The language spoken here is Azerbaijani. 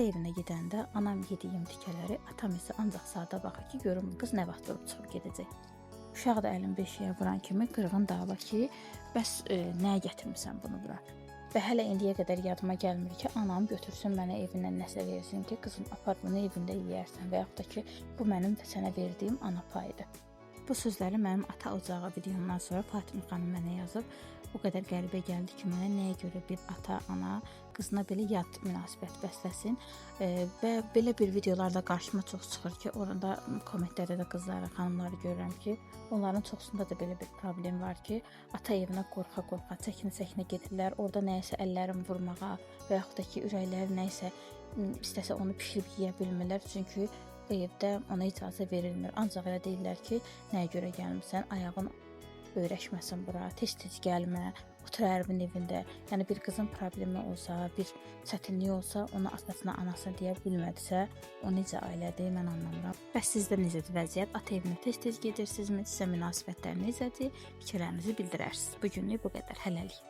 ata evinə gedəndə anam yediyim tikələri, atam isə ancaq saata baxır ki, görüm qız nə vaxt durub çıxıb gedəcək. Uşaq da əlin beşiyə vuran kimi qırğın dava ki, bəs nəyə gətirmisən bunu bura? Və hələ indiyə qədər yadıma gəlmir ki, anam götürsün mənə evindən nəsə versin ki, qızım apar bunu evində yeyərsən və yaxud da ki, bu mənim sənə verdiyim ana payıdır. Bu sözləri mənim ata ocağı videomdan sonra Fatimə xanım mənə yazıb. O qədər qəribə gəldi ki, mənə nəyə görə bir ata, ana qızına belə yad münasibət bəsləsin. Və belə bir videolarda qarşıma çox çıxır ki, orada kommentlərdə də qızları, xanımları görürəm ki, onların çoxsunda da belə bir problem var ki, ata evinə qorxa-qorxa, çəkinə-çəkinə gedirlər. Orada nəyəsə əllərini vurmağa və yaxud da ki, ürəkləri nəyəsə istəsə onu bişirib yeyə bilmirlər. Çünki evdə ona icazə verilmir. Ancaq elə deyirlər ki, nəyə görə gəlmirsən, ayağın öyrəşməsin bura, tez-tez gəlmə, otur ərvin evində. Yəni bir qızın problemi olsa, bir çətinliyi olsa, onu atasına, anasına deyə bilmədisə, o necə ailədir, mən anlamıram. Bəs sizdə necədir vəziyyət? Ata evinə tez-tez gedirsinizmi? Sizə münasibətlər necədir? Fikirlərinizi bildirərsiniz. Bu günlük bu qədər. Hələlik.